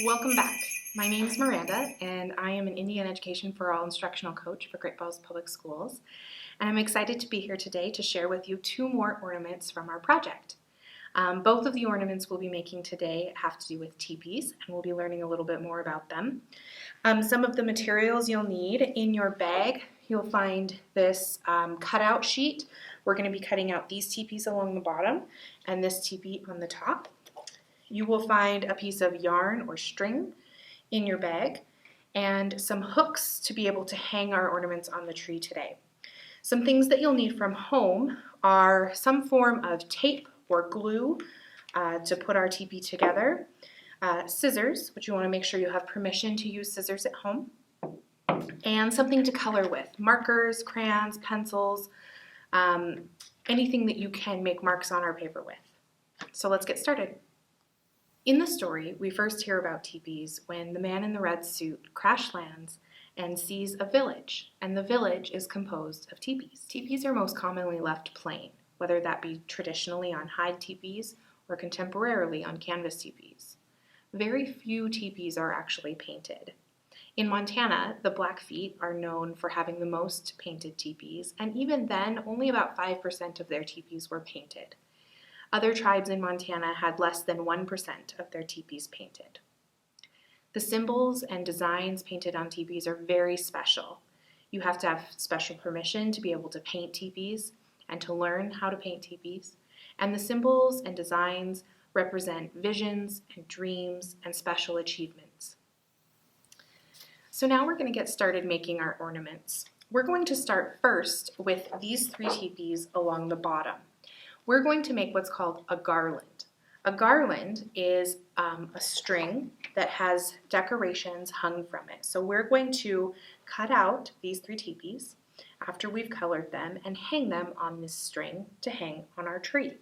Welcome back. My name is Miranda, and I am an Indian Education for All instructional coach for Great Falls Public Schools. And I'm excited to be here today to share with you two more ornaments from our project. Both of the ornaments we'll be making today have to do with teepees, and we'll be learning a little bit more about them. Some of the materials you'll need in your bag, you'll find this cutout sheet. We're going to be cutting out these teepees along the bottom and this teepee on the top. You will find a piece of yarn or string in your bag and some hooks to be able to hang our ornaments on the tree today. Some things that you'll need from home are some form of tape or glue to put our teepee together, scissors, which you want to make sure you have permission to use scissors at home, and something to color with, markers, crayons, pencils, anything that you can make marks on our paper with. So let's get started. In the story, we first hear about teepees when the man in the red suit crash lands and sees a village, and the village is composed of teepees. Teepees are most commonly left plain, whether that be traditionally on hide teepees or contemporarily on canvas teepees. Very few teepees are actually painted. In Montana, the Blackfeet are known for having the most painted teepees, and even then, only about 5% of their teepees were painted. Other tribes in Montana had less than 1% of their teepees painted. The symbols and designs painted on teepees are very special. You have to have special permission to be able to paint teepees and to learn how to paint teepees. And the symbols and designs represent visions and dreams and special achievements. So now we're going to get started making our ornaments. We're going to start first with these three teepees along the bottom. We're going to make what's called a garland. A garland is a string that has decorations hung from it. So we're going to cut out these three teepees after we've colored them and hang them on this string to hang on our tree.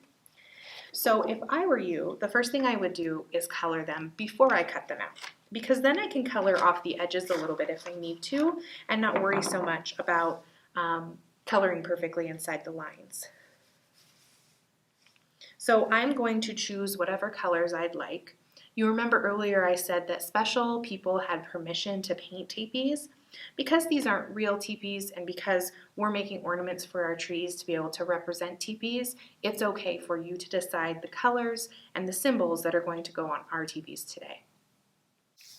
So if I were you, the first thing I would do is color them before I cut them out, because then I can color off the edges a little bit if I need to and not worry so much about coloring perfectly inside the lines. So I'm going to choose whatever colors I'd like. You remember earlier I said that special people had permission to paint teepees. Because these aren't real teepees and because we're making ornaments for our trees to be able to represent teepees, it's okay for you to decide the colors and the symbols that are going to go on our teepees today.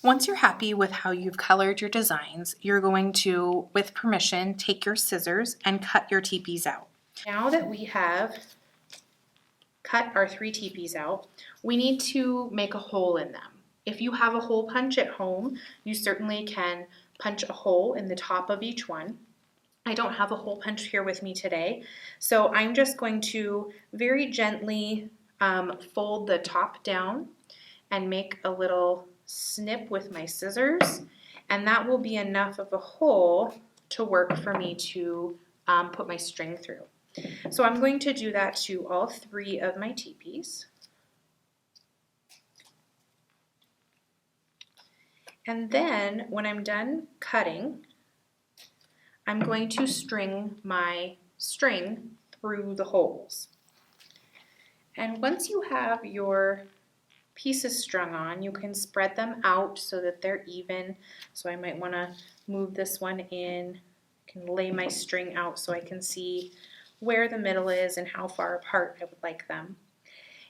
Once you're happy with how you've colored your designs, you're going to, with permission, take your scissors and cut your teepees out. Now that we have cut our three teepees out, we need to make a hole in them. If you have a hole punch at home, you certainly can punch a hole in the top of each one. I don't have a hole punch here with me today, so I'm just going to very gently fold the top down and make a little snip with my scissors, and that will be enough of a hole to work for me to put my string through. So I'm going to do that to all three of my teepees. And then when I'm done cutting, I'm going to string my string through the holes. And once you have your pieces strung on, you can spread them out so that they're even. So I might want to move this one in, I can lay my string out so I can see where the middle is and how far apart I would like them.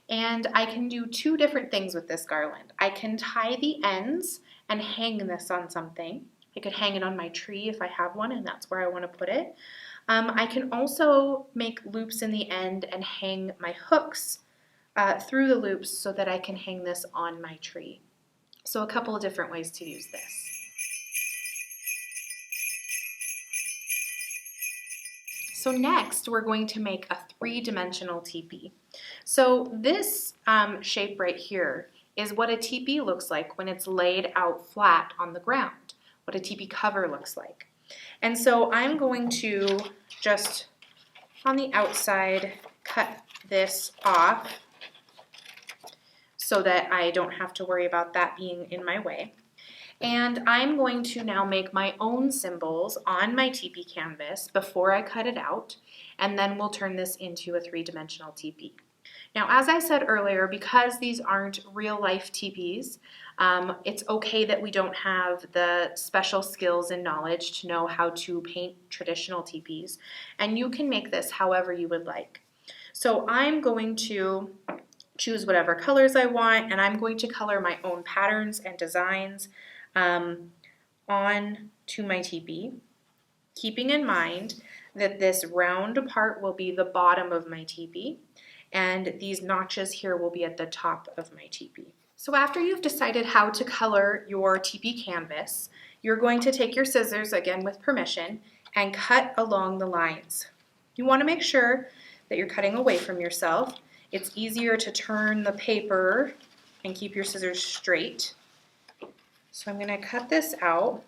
And I can do two different things with this garland. I can tie the ends and hang this on something. I could hang it on my tree if I have one and that's where I want to put it. I can also make loops in the end and hang my hooks through the loops so that I can hang this on my tree. So a couple of different ways to use this. So next, we're going to make a three-dimensional teepee. So this shape right here is what a teepee looks like when it's laid out flat on the ground, what a teepee cover looks like. And so I'm going to just, on the outside, cut this off so that I don't have to worry about that being in my way. And I'm going to now make my own symbols on my teepee canvas before I cut it out, and then we'll turn this into a three-dimensional teepee. Now, as I said earlier, because these aren't real-life teepees, it's okay that we don't have the special skills and knowledge to know how to paint traditional teepees, and you can make this however you would like. So I'm going to choose whatever colors I want, and I'm going to color my own patterns and designs on to my teepee, keeping in mind that this round part will be the bottom of my teepee, and these notches here will be at the top of my teepee. So after you've decided how to color your teepee canvas, you're going to take your scissors, again with permission, and cut along the lines. You want to make sure that you're cutting away from yourself. It's easier to turn the paper and keep your scissors straight. So I'm going to cut this out.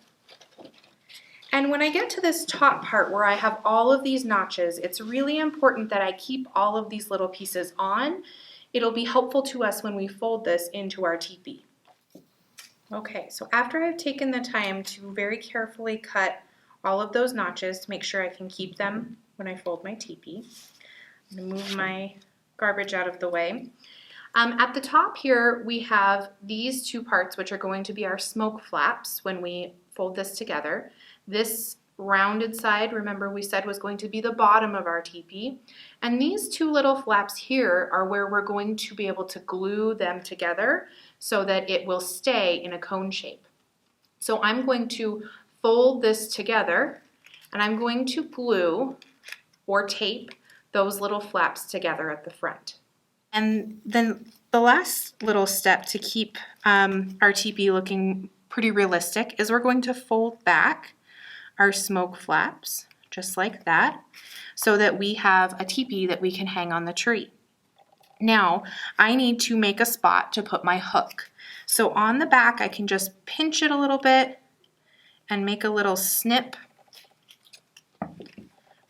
And when I get to this top part where I have all of these notches, it's really important that I keep all of these little pieces on. It'll be helpful to us when we fold this into our teepee. Okay, so after I've taken the time to very carefully cut all of those notches to make sure I can keep them when I fold my teepee, I'm going to move my garbage out of the way. At the top here, we have these two parts, which are going to be our smoke flaps when we fold this together. This rounded side, remember we said, was going to be the bottom of our teepee. And these two little flaps here are where we're going to be able to glue them together so that it will stay in a cone shape. So I'm going to fold this together, and I'm going to glue or tape those little flaps together at the front. And then the last little step to keep our teepee looking pretty realistic is we're going to fold back our smoke flaps just like that so that we have a teepee that we can hang on the tree. Now I need to make a spot to put my hook. So on the back I can just pinch it a little bit and make a little snip,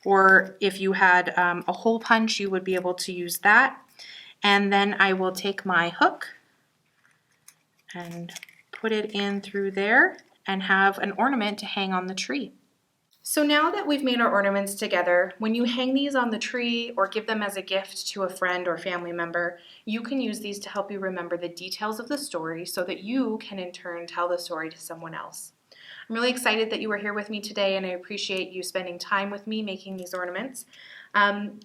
or if you had a hole punch you would be able to use that. And then I will take my hook and put it in through there and have an ornament to hang on the tree. So now that we've made our ornaments together, when you hang these on the tree or give them as a gift to a friend or family member, you can use these to help you remember the details of the story so that you can in turn tell the story to someone else. I'm really excited that you were here with me today, and I appreciate you spending time with me making these ornaments.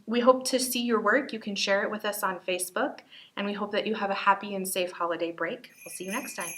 We hope to see your work. You can share it with us on Facebook, and we hope that you have a happy and safe holiday break. We'll see you next time.